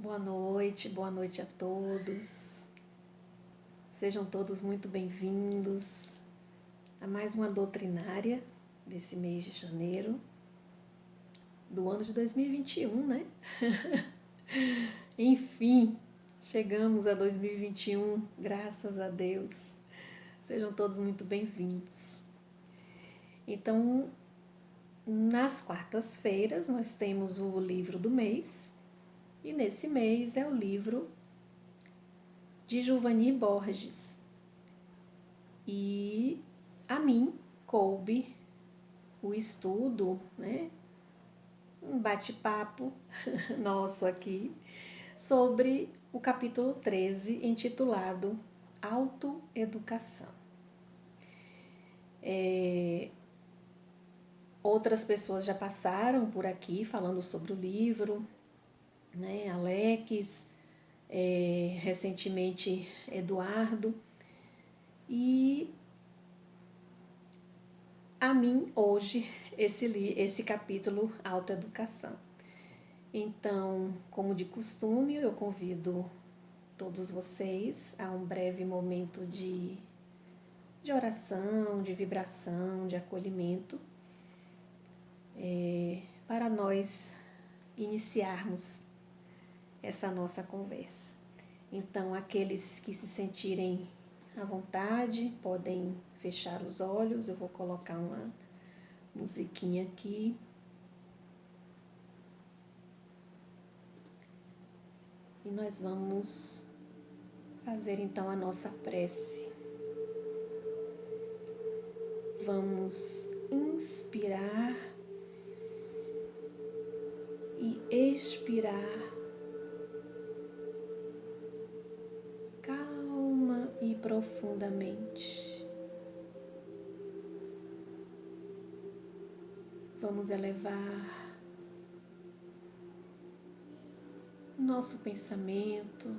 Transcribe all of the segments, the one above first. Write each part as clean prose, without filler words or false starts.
Boa noite a todos. Sejam todos muito bem-vindos a mais uma doutrinária desse mês de janeiro do ano de 2021, né? Enfim, chegamos a 2021, graças a Deus. Sejam todos muito bem-vindos. Então, nas quartas-feiras, nós temos o livro do mês, e nesse mês é o livro de Giovanni Borges. E a mim coube o estudo, né? Um bate-papo nosso aqui sobre o capítulo 13, intitulado Autoeducação. Outras pessoas já passaram por aqui falando sobre o livro, né? Alex, recentemente Eduardo, e a mim hoje esse capítulo Autoeducação. Então, como de costume, eu convido todos vocês a um breve momento de oração, de vibração, de acolhimento, para nós iniciarmos essa nossa conversa. Então, aqueles que se sentirem à vontade podem fechar os olhos. Eu vou colocar uma musiquinha aqui. E nós vamos fazer então a nossa prece. Vamos inspirar e expirar calma e profundamente. Vamos elevar nosso pensamento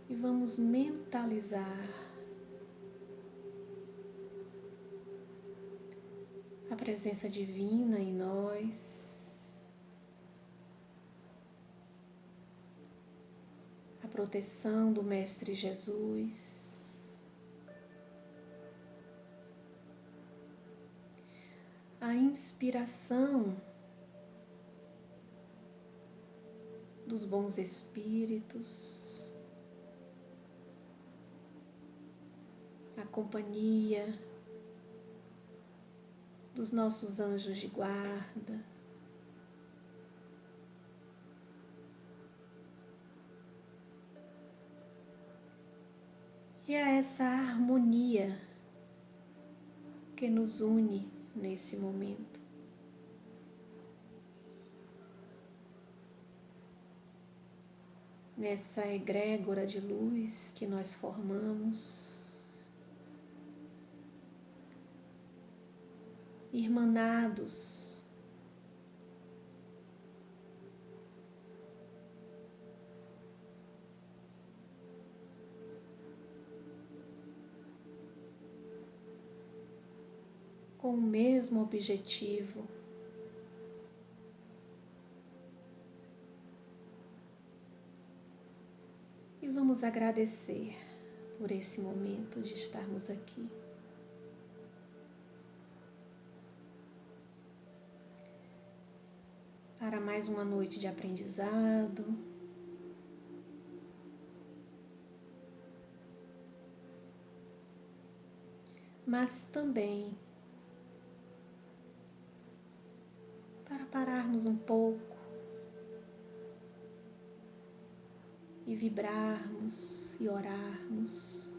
e vamos mentalizar a presença divina em nós, a proteção do Mestre Jesus, a inspiração dos bons espíritos, a companhia dos nossos anjos de guarda, e a essa harmonia que nos une nesse momento. Nessa egrégora de luz que nós formamos, irmanados com o mesmo objetivo, e vamos agradecer por esse momento de estarmos aqui. Para mais uma noite de aprendizado, mas também para pararmos um pouco e vibrarmos e orarmos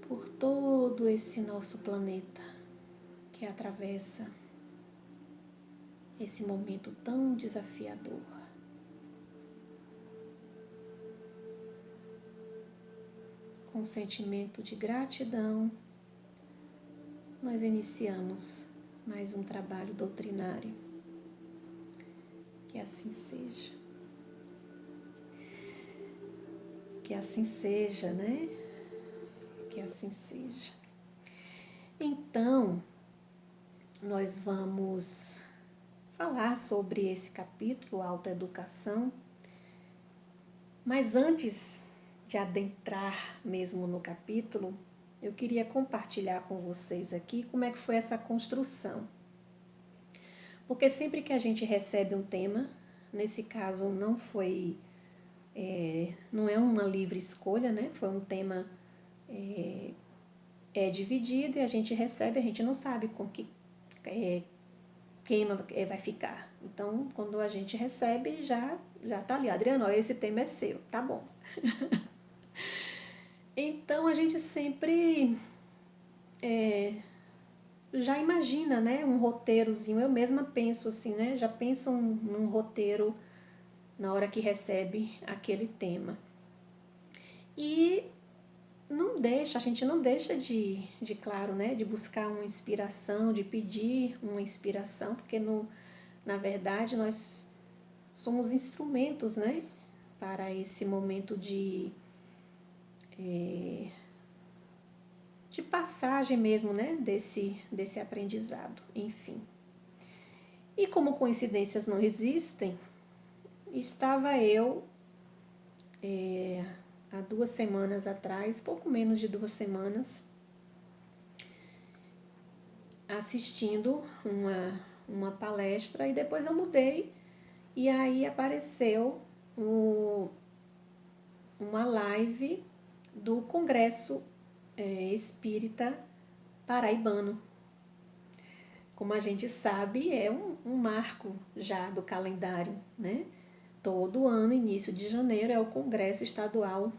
por todo esse nosso planeta que atravessa esse momento tão desafiador. Com sentimento de gratidão, nós iniciamos mais um trabalho doutrinário. Que assim seja. Que assim seja, né? Que assim seja. Então, nós vamos falar sobre esse capítulo, autoeducação. Mas antes de adentrar mesmo no capítulo, eu queria compartilhar com vocês aqui como é que foi essa construção. Porque sempre que a gente recebe um tema, nesse caso não é uma livre escolha, né? Foi um tema dividido e a gente recebe, a gente não sabe com que queima vai ficar. Então, quando a gente recebe, já tá ali, Adriano, esse tema é seu, tá bom. Então, a gente sempre já imagina, né, um roteirozinho. Eu mesma penso assim, né, já penso num roteiro na hora que recebe aquele tema. E a gente não deixa claro, né, de buscar uma inspiração, de pedir uma inspiração, porque na verdade nós somos instrumentos, né, para esse momento de passagem mesmo, né, desse aprendizado, enfim. E como coincidências não existem, estava eu há 2 semanas atrás, pouco menos de 2 semanas, assistindo uma palestra e depois eu mudei e aí apareceu uma live do Congresso Espírita Paraibano. Como a gente sabe, é um marco já do calendário, né? Todo ano, início de janeiro, é o Congresso Estadual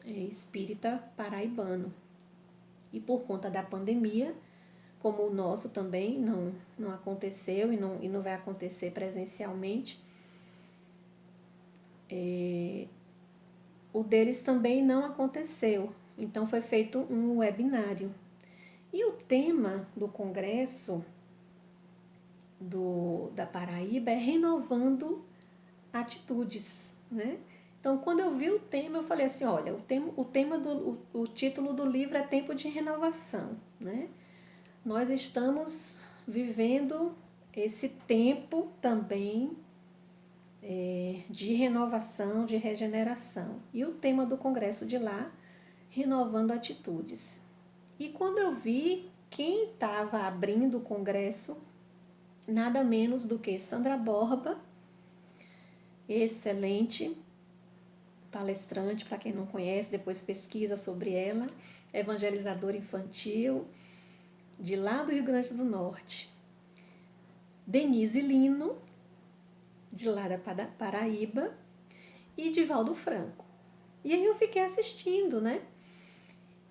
Espírita Paraibano. E por conta da pandemia, como o nosso também não aconteceu e não vai acontecer presencialmente, o deles também não aconteceu. Então foi feito um webinário. E o tema do congresso da Paraíba é renovando atitudes, né? Então, quando eu vi o tema, eu falei assim, olha, o título do livro é Tempo de Renovação, né? Nós estamos vivendo esse tempo também de renovação, de regeneração. E o tema do congresso de lá, renovando atitudes. E quando eu vi quem estava abrindo o congresso, nada menos do que Sandra Borba, excelente palestrante, para quem não conhece, depois pesquisa sobre ela, evangelizadora infantil, de lá do Rio Grande do Norte. Denise Lino, de lá da Paraíba, e Divaldo Franco. E aí eu fiquei assistindo, né?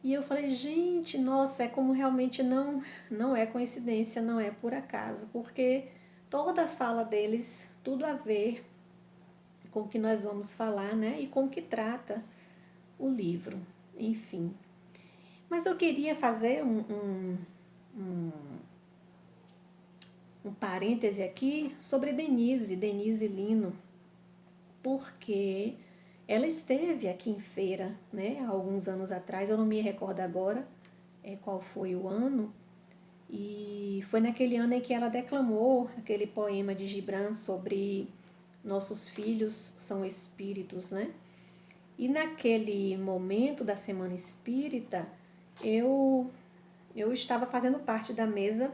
E eu falei, gente, nossa, é como realmente não é coincidência, não é por acaso, porque toda a fala deles, tudo a ver com o que nós vamos falar, né? E com o que trata o livro, enfim. Mas eu queria fazer um parêntese aqui sobre Denise Lino, porque ela esteve aqui em feira, né, há alguns anos atrás, eu não me recordo agora qual foi o ano, e foi naquele ano em que ela declamou aquele poema de Gibran sobre nossos filhos são espíritos, né? E naquele momento da Semana Espírita, eu estava fazendo parte da mesa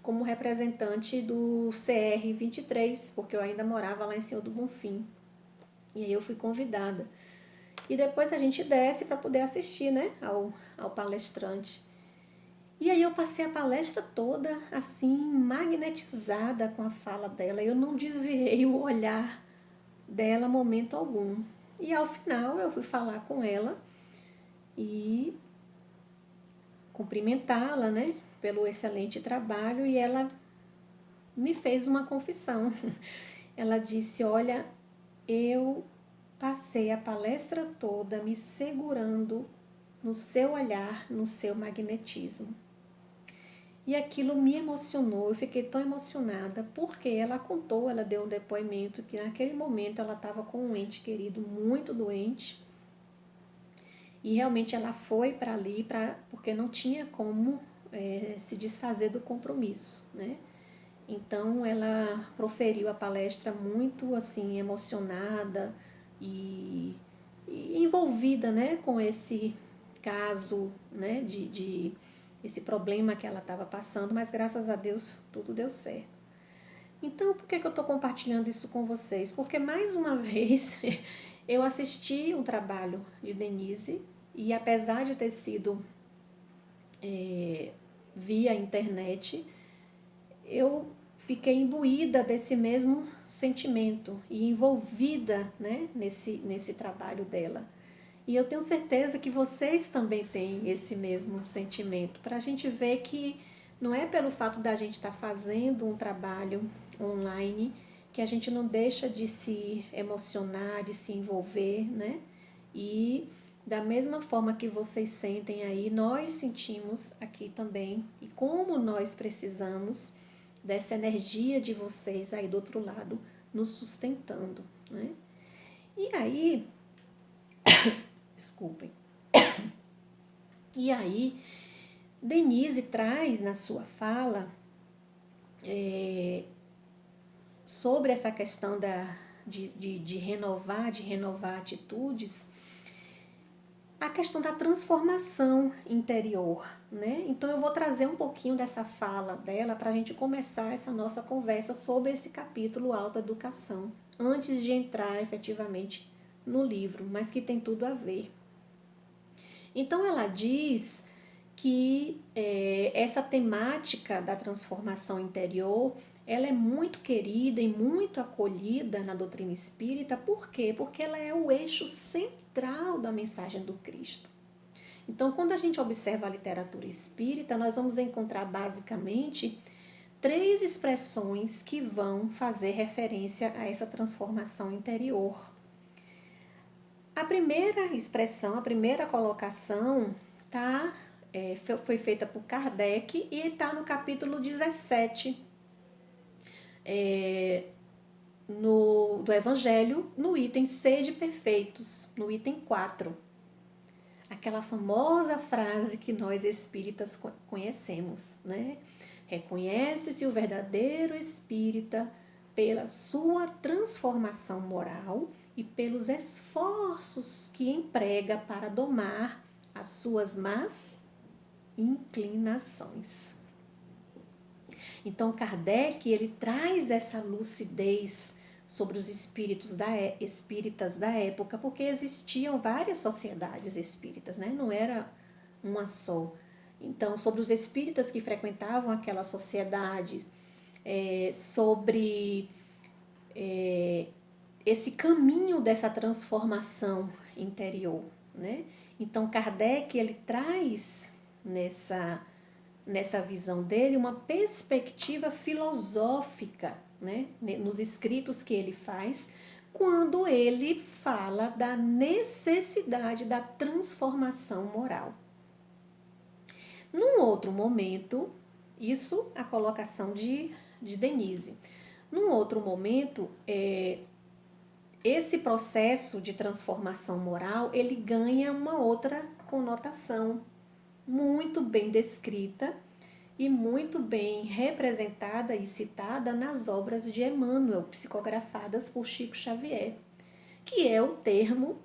como representante do CR 23, porque eu ainda morava lá em Senhor do Bonfim. E aí eu fui convidada. E depois a gente desce para poder assistir, né, ao palestrante. E aí eu passei a palestra toda assim, magnetizada com a fala dela. Eu não desviei o olhar dela momento algum. E ao final eu fui falar com ela e cumprimentá-la, né, pelo excelente trabalho, e ela me fez uma confissão. Ela disse, olha, eu passei a palestra toda me segurando no seu olhar, no seu magnetismo. E aquilo me emocionou, eu fiquei tão emocionada, porque ela contou, ela deu um depoimento que naquele momento ela estava com um ente querido muito doente, e realmente ela foi para ali porque não tinha como se desfazer do compromisso, né? Então ela proferiu a palestra muito assim emocionada e envolvida, né, com esse caso, né, de esse problema que ela estava passando, mas graças a Deus tudo deu certo. Então, por que eu estou compartilhando isso com vocês? Porque mais uma vez eu assisti um trabalho de Denise e apesar de ter sido via internet, eu fiquei imbuída desse mesmo sentimento e envolvida, né, nesse trabalho dela. E eu tenho certeza que vocês também têm esse mesmo sentimento, para a gente ver que não é pelo fato da gente estar fazendo um trabalho online que a gente não deixa de se emocionar, de se envolver, né? E da mesma forma que vocês sentem aí, nós sentimos aqui também, e como nós precisamos dessa energia de vocês aí do outro lado, nos sustentando, né? E aí, desculpem, e aí, Denise traz na sua fala sobre essa questão de renovar atitudes, a questão da transformação interior, né? Então eu vou trazer um pouquinho dessa fala dela para a gente começar essa nossa conversa sobre esse capítulo autoeducação, antes de entrar efetivamente no livro, mas que tem tudo a ver. Então ela diz que essa temática da transformação interior, ela é muito querida e muito acolhida na doutrina espírita. Por quê? Porque ela é o eixo central da mensagem do Cristo. Então, quando a gente observa a literatura espírita, nós vamos encontrar basicamente 3 expressões que vão fazer referência a essa transformação interior. A primeira expressão, a primeira colocação foi feita por Kardec e está no capítulo 17 do Evangelho, no item Sede Perfeitos, no item 4. Aquela famosa frase que nós espíritas conhecemos, né? Reconhece-se o verdadeiro espírita pela sua transformação moral e pelos esforços que emprega para domar as suas más inclinações. Então, Kardec, ele traz essa lucidez sobre os espíritas da época, porque existiam várias sociedades espíritas, né? Não era uma só. Então, sobre os espíritas que frequentavam aquela sociedade, sobre esse caminho dessa transformação interior, né? Então, Kardec, ele traz nessa visão dele uma perspectiva filosófica, né? Nos escritos que ele faz, quando ele fala da necessidade da transformação moral. Num outro momento, isso a colocação de Denise. Num outro momento, esse processo de transformação moral, ele ganha uma outra conotação muito bem descrita e muito bem representada e citada nas obras de Emmanuel, psicografadas por Chico Xavier, que é o termo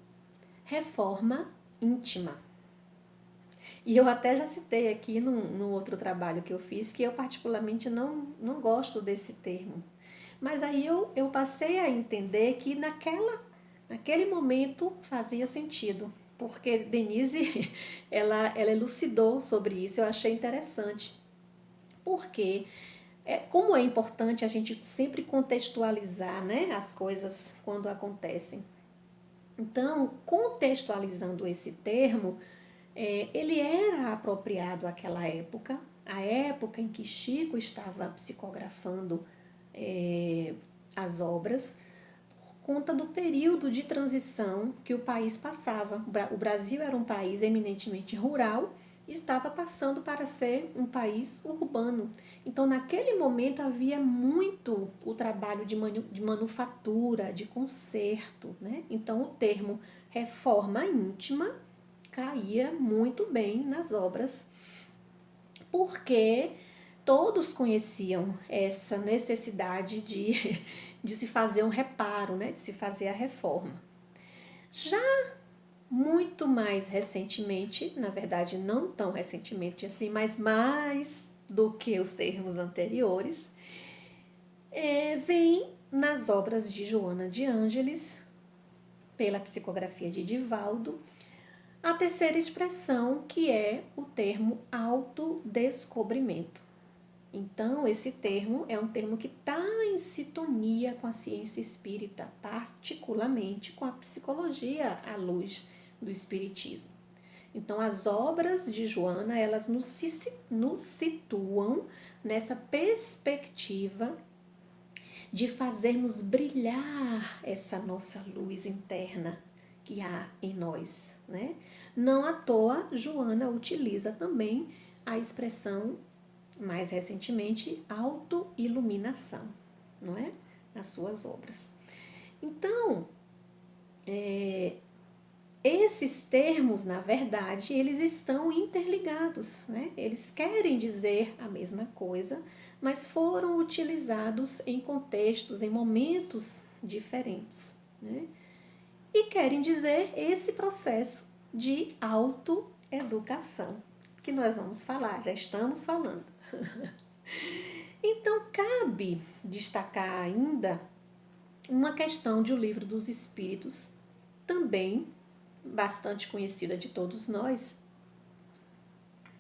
reforma íntima. E eu até já citei aqui num outro trabalho que eu fiz, que eu particularmente não gosto desse termo. Mas aí eu passei a entender que naquele momento fazia sentido, porque Denise, ela elucidou sobre isso, eu achei interessante. Porque como é importante a gente sempre contextualizar, né, as coisas quando acontecem. Então, contextualizando esse termo, ele era apropriado àquela época, a época em que Chico estava psicografando as obras, por conta do período de transição que o país passava. O Brasil era um país eminentemente rural e estava passando para ser um país urbano. Então, naquele momento, havia muito o trabalho de manufatura, de conserto, né? Então, o termo reforma íntima caía muito bem nas obras, porque todos conheciam essa necessidade de se fazer um reparo, né? De se fazer a reforma. Já muito mais recentemente, na verdade não tão recentemente assim, mas mais do que os termos anteriores, vem nas obras de Joana de Ângeles, pela psicografia de Divaldo, a terceira expressão, que é o termo autodescobrimento. Então, esse termo é um termo que está em sintonia com a ciência espírita, particularmente com a psicologia à luz do espiritismo. Então, as obras de Joana, elas nos situam nessa perspectiva de fazermos brilhar essa nossa luz interna que há em nós, né? Não à toa, Joana utiliza também a expressão, mais recentemente, autoiluminação, não é? Nas suas obras. Então, esses termos, na verdade, eles estão interligados, né? Eles querem dizer a mesma coisa, mas foram utilizados em contextos, em momentos diferentes, né? E querem dizer esse processo de autoeducação, que nós vamos falar, já estamos falando. Então, cabe destacar ainda uma questão de O Livro dos Espíritos, também bastante conhecida de todos nós,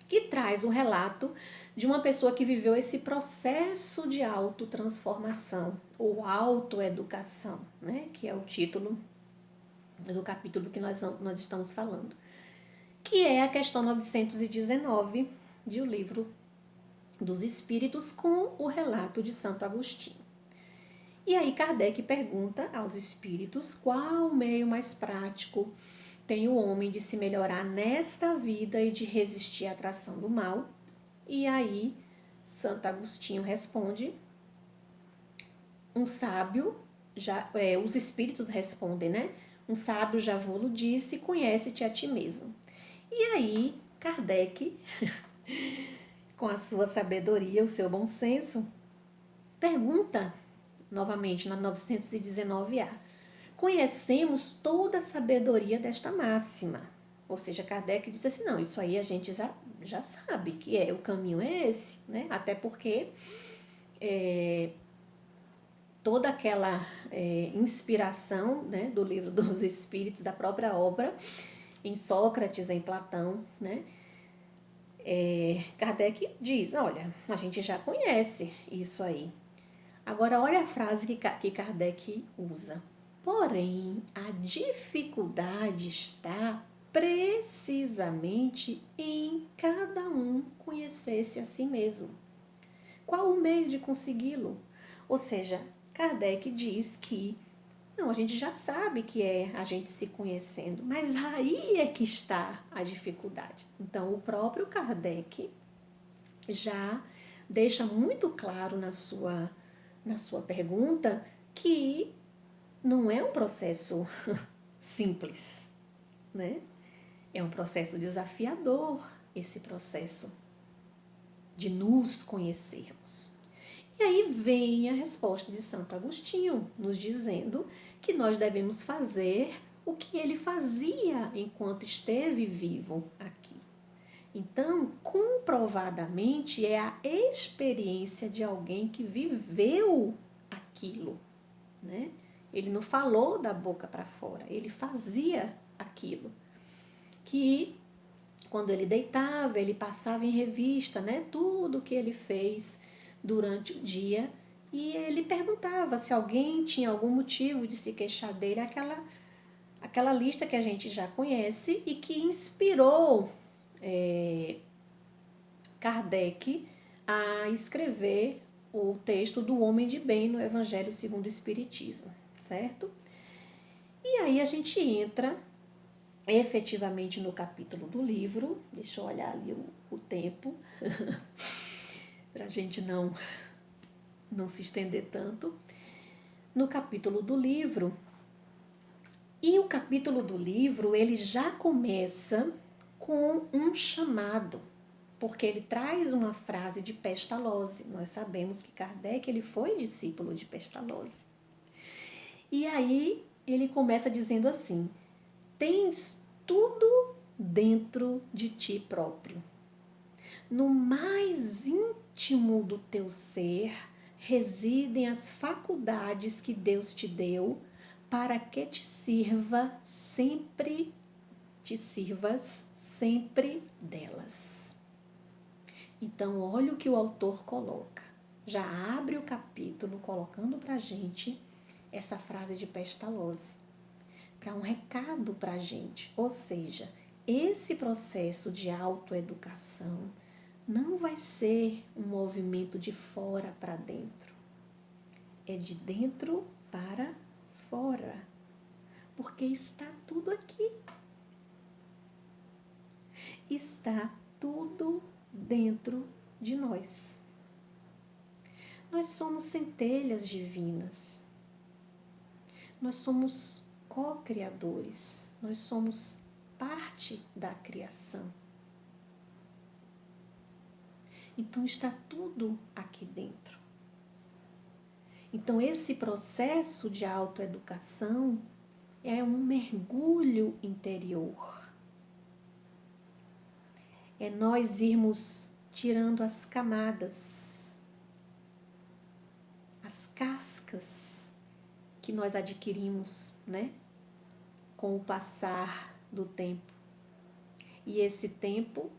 que traz um relato de uma pessoa que viveu esse processo de autotransformação ou autoeducação, né? Que é o título do capítulo que nós estamos falando, que é a questão 919 de O Livro dos Espíritos, com o relato de Santo Agostinho. E aí Kardec pergunta aos espíritos qual o meio mais prático tem o homem de se melhorar nesta vida e de resistir à atração do mal. E aí Santo Agostinho responde, um sábio, os espíritos respondem, né? Um sábio já vô-lo disse, conhece-te a ti mesmo. E aí Kardec, com a sua sabedoria, o seu bom senso, pergunta novamente na 919A, conhecemos toda a sabedoria desta máxima. Ou seja, Kardec disse assim, não, isso aí a gente já sabe que o caminho é esse, né? Até porque toda aquela inspiração, né, do Livro dos Espíritos, da própria obra, em Sócrates, em Platão, né? Kardec diz, olha, a gente já conhece isso aí. Agora, olha a frase que Kardec usa. Porém, a dificuldade está precisamente em cada um conhecer-se a si mesmo. Qual o meio de consegui-lo? Ou seja, Kardec diz que não, a gente já sabe que é a gente se conhecendo, mas aí é que está a dificuldade. Então, o próprio Kardec já deixa muito claro na sua pergunta que não é um processo simples, né? É um processo desafiador, esse processo de nos conhecermos. E aí vem a resposta de Santo Agostinho, nos dizendo que nós devemos fazer o que ele fazia enquanto esteve vivo aqui. Então, comprovadamente, é a experiência de alguém que viveu aquilo, né? Ele não falou da boca para fora, ele fazia aquilo. Que quando ele deitava, ele passava em revista, né? Tudo que ele fez durante o dia, e ele perguntava se alguém tinha algum motivo de se queixar dele, aquela lista que a gente já conhece e que inspirou Kardec a escrever o texto do Homem de Bem no Evangelho segundo o Espiritismo, certo? E aí a gente entra efetivamente no capítulo do livro, deixa eu olhar ali o tempo, para a gente não se estender tanto, no capítulo do livro. E o capítulo do livro, ele já começa com um chamado, porque ele traz uma frase de Pestalozzi. Nós sabemos que Kardec ele foi discípulo de Pestalozzi. E aí ele começa dizendo assim: tens tudo dentro de ti próprio. No mais íntimo do teu ser residem as faculdades que Deus te deu para que te sirvas sempre delas. Então, olha o que o autor coloca. Já abre o capítulo colocando para a gente essa frase de Pestalozzi, para um recado para a gente. Ou seja, esse processo de autoeducação não vai ser um movimento de fora para dentro. É de dentro para fora. Porque está tudo aqui. Está tudo dentro de nós. Nós somos centelhas divinas. Nós somos co-criadores. Nós somos parte da criação. Então está tudo aqui dentro. Então esse processo de autoeducação é um mergulho interior. É nós irmos tirando as camadas, as cascas que nós adquirimos, né, com o passar do tempo. E esse tempo,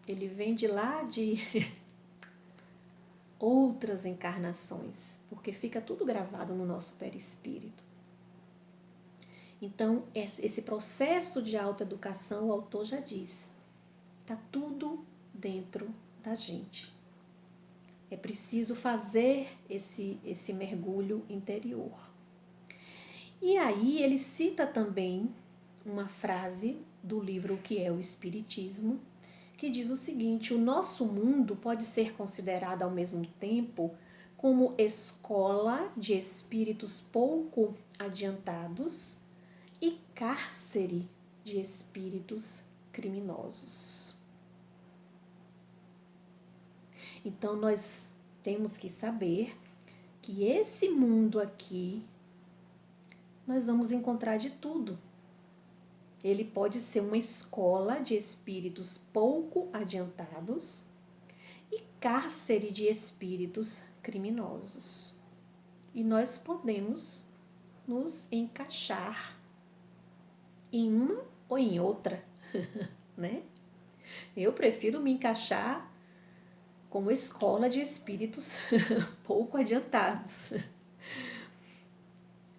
ele vem de lá de outras encarnações, porque fica tudo gravado no nosso perispírito. Então, esse processo de autoeducação, o autor já diz, está tudo dentro da gente. É preciso fazer esse mergulho interior. E aí ele cita também uma frase do livro O que é o Espiritismo, que diz o seguinte: o nosso mundo pode ser considerado ao mesmo tempo como escola de espíritos pouco adiantados e cárcere de espíritos criminosos. Então nós temos que saber que esse mundo aqui nós vamos encontrar de tudo. Ele pode ser uma escola de espíritos pouco adiantados e cárcere de espíritos criminosos. E nós podemos nos encaixar em uma ou em outra, né? Eu prefiro me encaixar como escola de espíritos pouco adiantados.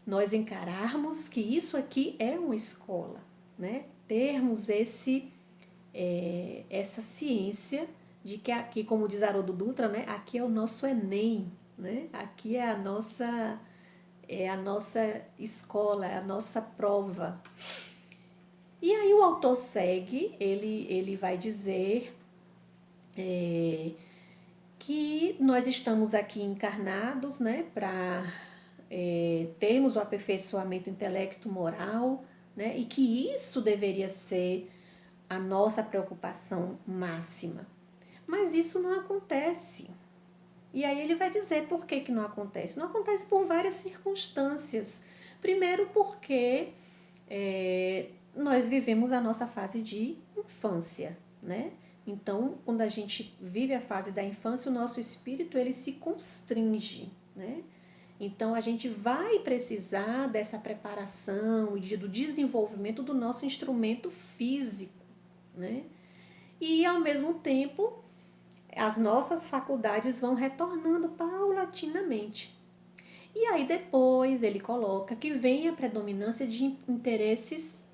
Nós encararmos que isso aqui é uma escola, né? Termos essa ciência de que aqui, como diz Haroldo Dutra, né? Aqui é o nosso Enem, né? Aqui é a nossa escola, é a nossa prova. E aí o autor segue, ele vai dizer que nós estamos aqui encarnados, né? Para termos o aperfeiçoamento intelecto-moral, né? E que isso deveria ser a nossa preocupação máxima. Mas isso não acontece. E aí ele vai dizer por que não acontece. Não acontece por várias circunstâncias. Primeiro porque nós vivemos a nossa fase de infância, né? Então, quando a gente vive a fase da infância, o nosso espírito ele se constringe, né? Então, a gente vai precisar dessa preparação e do desenvolvimento do nosso instrumento físico, né? E, ao mesmo tempo, as nossas faculdades vão retornando paulatinamente. E aí, depois, ele coloca que vem a predominância de interesses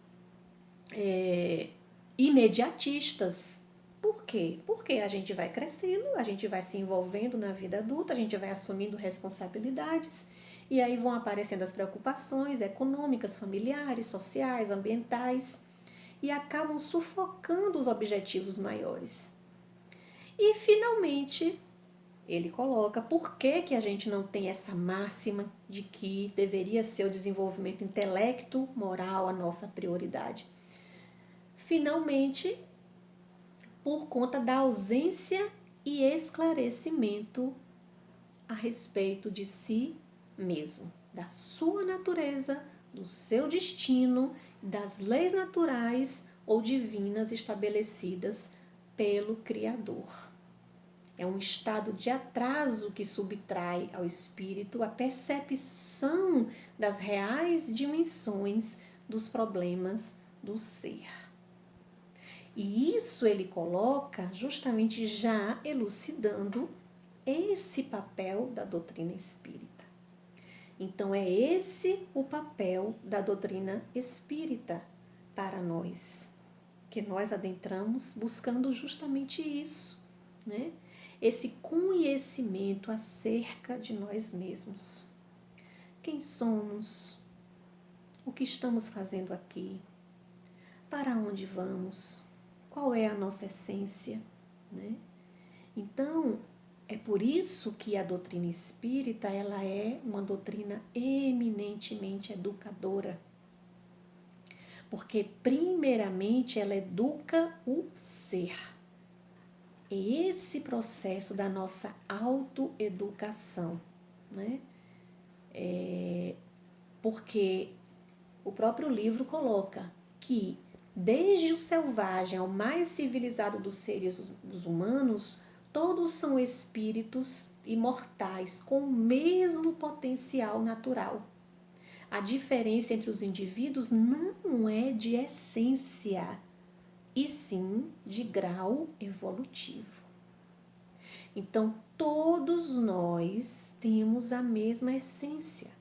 imediatistas. Por quê? Porque a gente vai crescendo, a gente vai se envolvendo na vida adulta, a gente vai assumindo responsabilidades e aí vão aparecendo as preocupações econômicas, familiares, sociais, ambientais e acabam sufocando os objetivos maiores. E, finalmente, ele coloca por que a gente não tem essa máxima de que deveria ser o desenvolvimento intelecto-moral a nossa prioridade. Finalmente, por conta da ausência e esclarecimento a respeito de si mesmo, da sua natureza, do seu destino, das leis naturais ou divinas estabelecidas pelo Criador. É um estado de atraso que subtrai ao espírito a percepção das reais dimensões dos problemas do ser. E isso ele coloca justamente já elucidando esse papel da doutrina espírita. Então é esse o papel da doutrina espírita para nós, que nós adentramos buscando justamente isso, né? Esse conhecimento acerca de nós mesmos. Quem somos? O que estamos fazendo aqui? Para onde vamos? Qual é a nossa essência, né? Então, é por isso que a doutrina espírita, ela é uma doutrina eminentemente educadora. Porque, primeiramente, ela educa o ser. É esse processo da nossa autoeducação, né? Porque o próprio livro coloca que, desde o selvagem ao mais civilizado dos seres humanos, todos são espíritos imortais com o mesmo potencial natural. A diferença entre os indivíduos não é de essência, e sim de grau evolutivo. Então, todos nós temos a mesma essência.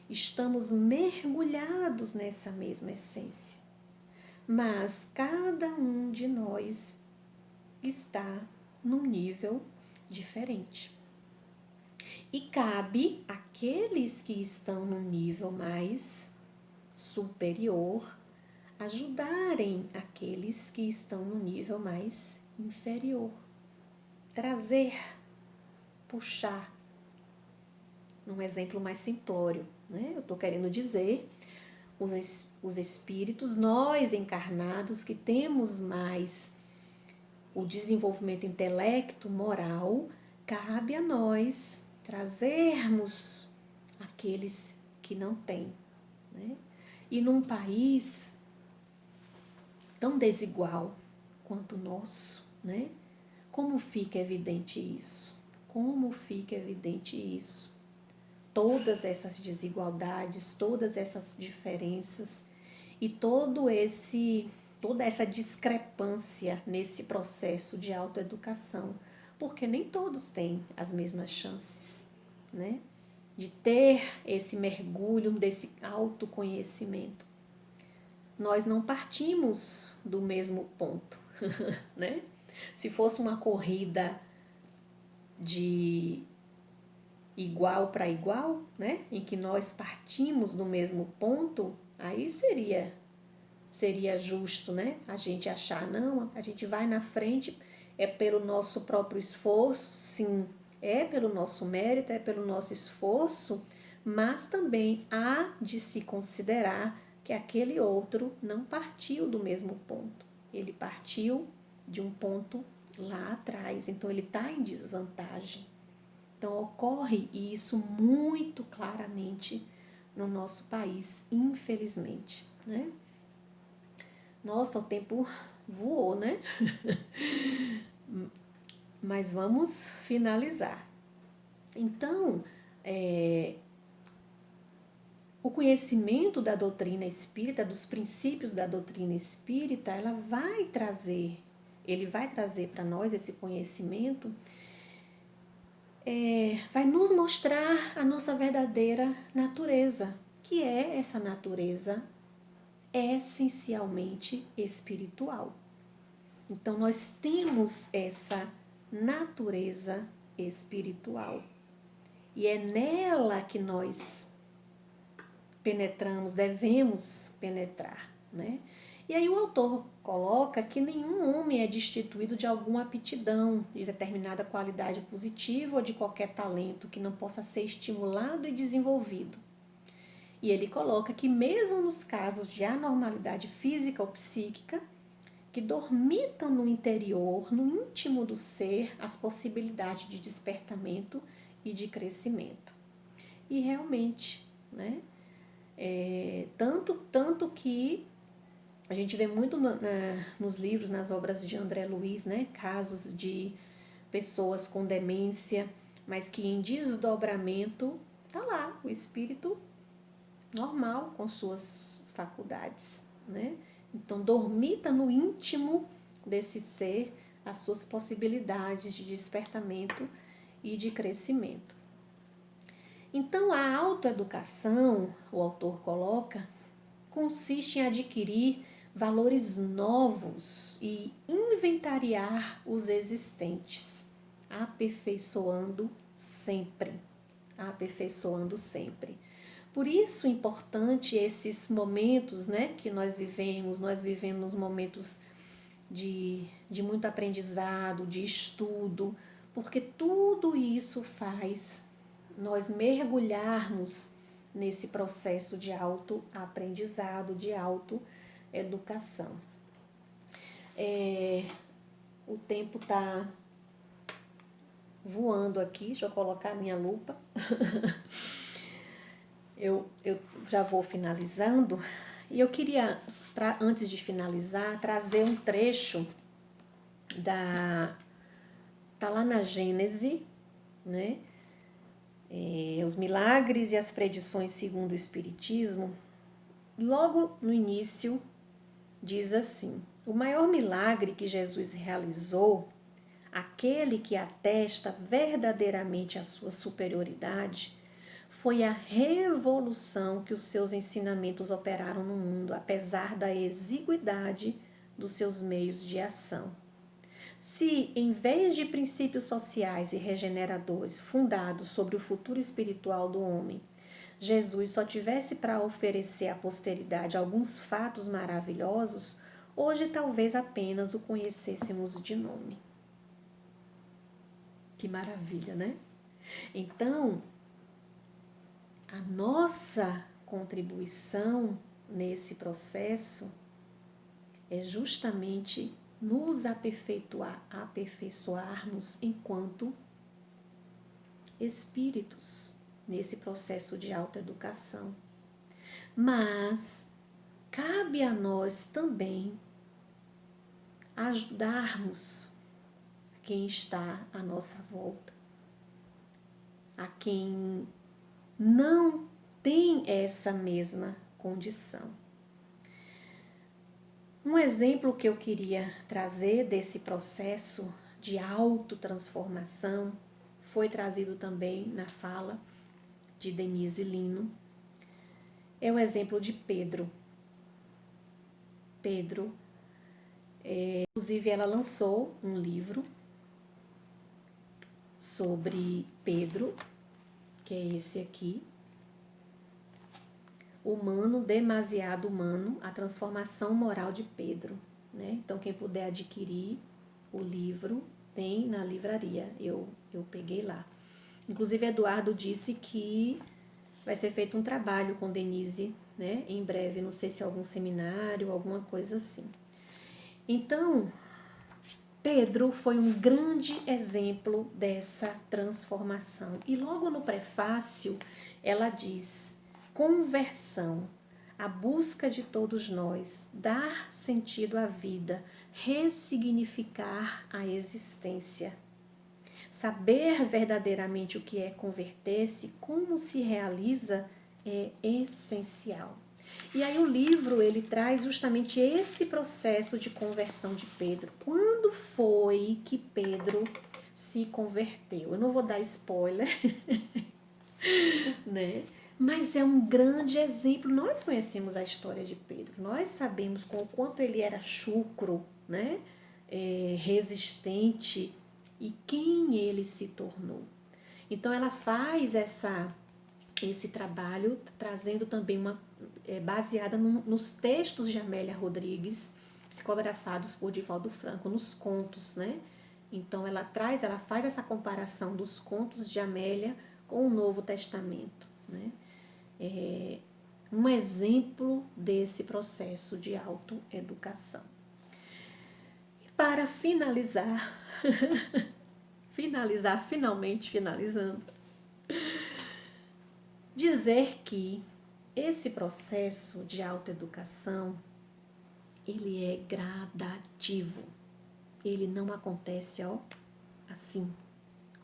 Estamos mergulhados nessa mesma essência. Mas cada um de nós está num nível diferente. E cabe àqueles que estão num nível mais superior ajudarem aqueles que estão no nível mais inferior. Trazer, puxar. Num exemplo mais simplório, né? Eu estou querendo dizer, os espíritos, nós encarnados que temos mais o desenvolvimento intelecto, moral, cabe a nós trazermos aqueles que não têm, né? E num país tão desigual quanto o nosso, né? Como fica evidente isso? Como fica evidente isso? Todas essas desigualdades, todas essas diferenças e toda essa discrepância nesse processo de autoeducação, porque nem todos têm as mesmas chances, né? De ter esse mergulho, desse autoconhecimento. Nós não partimos do mesmo ponto, né? Se fosse uma corrida de igual para igual, né? Em que nós partimos do mesmo ponto, aí seria justo, né? A gente achar, não, a gente vai na frente, é pelo nosso próprio esforço, sim, é pelo nosso mérito, é pelo nosso esforço, mas também há de se considerar que aquele outro não partiu do mesmo ponto. Ele partiu de um ponto lá atrás, então ele está em desvantagem. Então ocorre isso muito claramente no nosso país, infelizmente, né? Nossa, o tempo voou, né? Mas vamos finalizar. Então, o conhecimento da doutrina espírita, dos princípios da doutrina espírita, ele vai trazer para nós esse conhecimento, vai nos mostrar a nossa verdadeira natureza, que é essa natureza essencialmente espiritual. Então, nós temos essa natureza espiritual e é nela que nós penetramos, devemos penetrar, né? E aí o autor coloca que nenhum homem é destituído de alguma aptidão, de determinada qualidade positiva ou de qualquer talento que não possa ser estimulado e desenvolvido. E ele coloca que mesmo nos casos de anormalidade física ou psíquica, que dormitam no interior, no íntimo do ser, as possibilidades de despertamento e de crescimento. E realmente, né? Tanto que a gente vê muito nos livros, nas obras de André Luiz, né? Casos de pessoas com demência, mas que em desdobramento tá lá o espírito normal com suas faculdades, né? Então dormita no íntimo desse ser as suas possibilidades de despertamento e de crescimento. Então a autoeducação, o autor coloca, consiste em adquirir valores novos e inventariar os existentes, aperfeiçoando sempre, aperfeiçoando sempre. Por isso é importante esses momentos, né, que nós vivemos momentos de muito aprendizado, de estudo, porque tudo isso faz nós mergulharmos nesse processo de autoaprendizado, de autoeducação. O tempo está voando aqui, deixa eu colocar a minha lupa. Eu já vou finalizando e eu queria, antes de finalizar, trazer um trecho tá lá na Gênese, né? Os milagres e as predições segundo o Espiritismo. Logo no início diz assim: o maior milagre que Jesus realizou, aquele que atesta verdadeiramente a sua superioridade, foi a revolução que os seus ensinamentos operaram no mundo, apesar da exiguidade dos seus meios de ação. Se, em vez de princípios sociais e regeneradores fundados sobre o futuro espiritual do homem, Jesus só tivesse para oferecer à posteridade alguns fatos maravilhosos, hoje talvez apenas o conhecêssemos de nome. Que maravilha, né? Então, a nossa contribuição nesse processo é justamente nos aperfeiçoarmos enquanto espíritos nesse processo de autoeducação. Mas cabe a nós também ajudarmos quem está à nossa volta, a quem não tem essa mesma condição. Um exemplo que eu queria trazer desse processo de autotransformação foi trazido também na fala de Denise Lino. É o exemplo de Pedro. Inclusive ela lançou um livro sobre Pedro, que é esse aqui, Humano, Demasiado Humano, a transformação moral de Pedro, né? Então quem puder adquirir o livro, tem na livraria, eu peguei lá. Inclusive Eduardo disse que vai ser feito um trabalho com Denise, né? Em breve, não sei se é algum seminário, alguma coisa assim. Então, Pedro foi um grande exemplo dessa transformação. E logo no prefácio, ela diz: conversão, a busca de todos nós, dar sentido à vida, ressignificar a existência. Saber verdadeiramente o que é converter-se, como se realiza, é essencial. E aí o livro, ele traz justamente esse processo de conversão de Pedro. Quando foi que Pedro se converteu? Eu não vou dar spoiler, né? Mas é um grande exemplo. Nós conhecemos a história de Pedro. Nós sabemos com o quanto ele era chucro, né? Resistente, e quem ele se tornou. Então ela faz esse trabalho trazendo também baseada nos textos de Amélia Rodrigues, psicografados por Divaldo Franco, nos contos, né? Então ela faz essa comparação dos contos de Amélia com o Novo Testamento, né? Um exemplo desse processo de autoeducação. para finalizar, finalmente finalizando, dizer que esse processo de autoeducação, ele é gradativo. Ele não acontece, assim,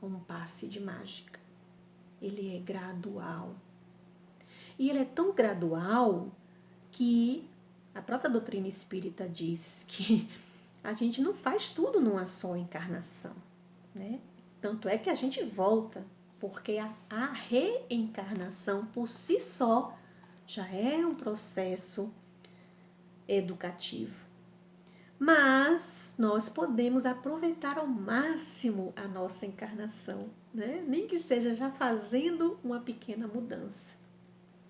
como um passe de mágica. Ele é gradual. E ele é tão gradual que a própria doutrina espírita diz que a gente não faz tudo numa só encarnação, né? Tanto é que a gente volta, porque a reencarnação por si só já é um processo educativo. Mas nós podemos aproveitar ao máximo a nossa encarnação, né? Nem que seja já fazendo uma pequena mudança.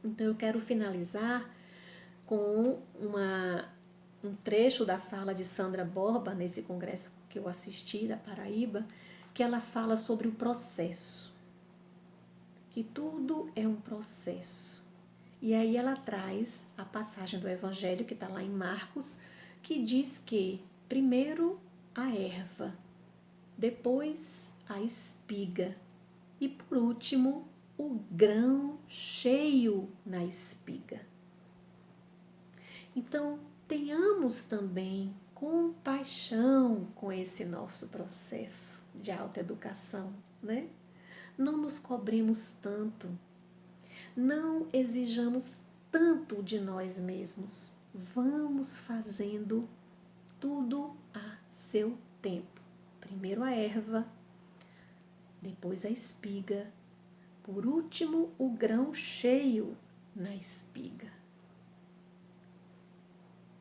Então eu quero finalizar com um trecho da fala de Sandra Borba, nesse congresso que eu assisti da Paraíba, que ela fala sobre o processo, que tudo é um processo. E aí ela traz a passagem do Evangelho, que está lá em Marcos, que diz que primeiro a erva, depois a espiga e por último o grão cheio na espiga. Então, tenhamos também compaixão com esse nosso processo de autoeducação, né? Não nos cobremos tanto, não exijamos tanto de nós mesmos. Vamos fazendo tudo a seu tempo. Primeiro a erva, depois a espiga, por último o grão cheio na espiga.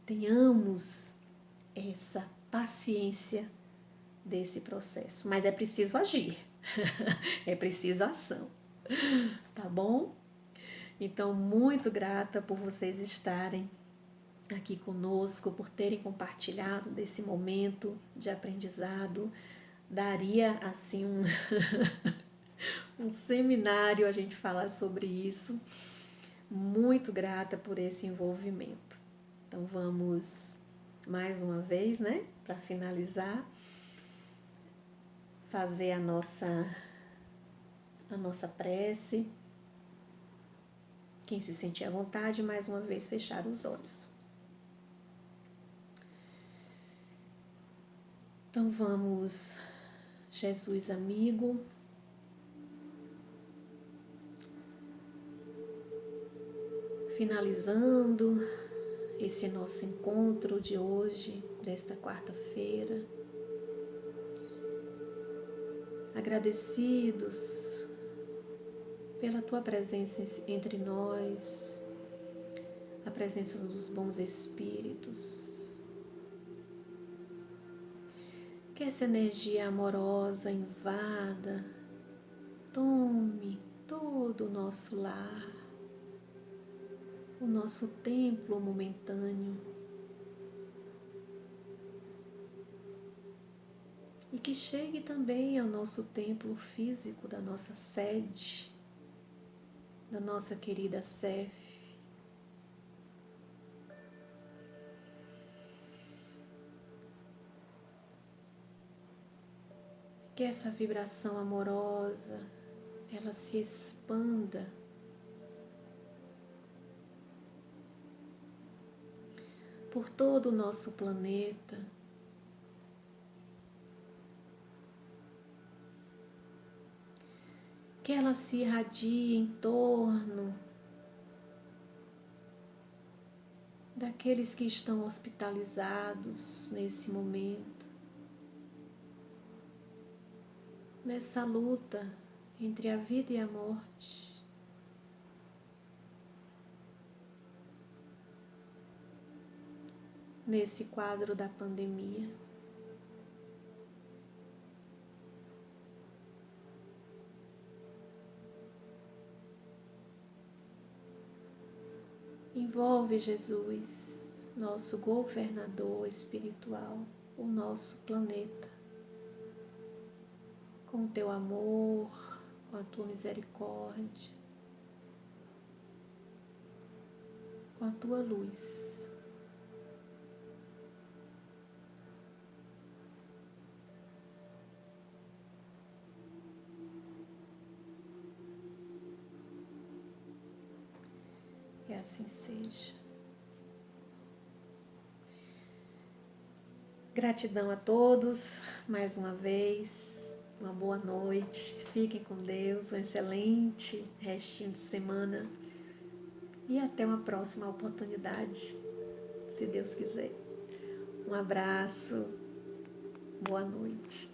Tenhamos essa paciência desse processo, mas é preciso agir, é preciso ação, tá bom? Então, muito grata por vocês estarem aqui conosco, por terem compartilhado desse momento de aprendizado. Daria, assim, um seminário a gente falar sobre isso. Muito grata por esse envolvimento. Então, vamos mais uma vez, né, para finalizar, fazer a nossa prece. Quem se sentir à vontade, mais uma vez, fechar os olhos. Então vamos, Jesus amigo, finalizando esse nosso encontro de hoje, desta quarta-feira, agradecidos pela tua presença entre nós, a presença dos bons espíritos. Que essa energia amorosa invada, tome todo o nosso lar, o nosso templo momentâneo, e que chegue também ao nosso templo físico, da nossa sede, da nossa querida SEF. Que essa vibração amorosa, ela se expanda por todo o nosso planeta, que ela se irradie em torno daqueles que estão hospitalizados nesse momento, nessa luta entre a vida e a morte. Nesse quadro da pandemia. Envolve, Jesus, nosso governador espiritual, o nosso planeta, com o teu amor, com a tua misericórdia, com a tua luz. assim seja. Gratidão a todos, mais uma vez, uma boa noite, fiquem com Deus, um excelente restinho de semana e até uma próxima oportunidade, se Deus quiser. Um abraço, boa noite.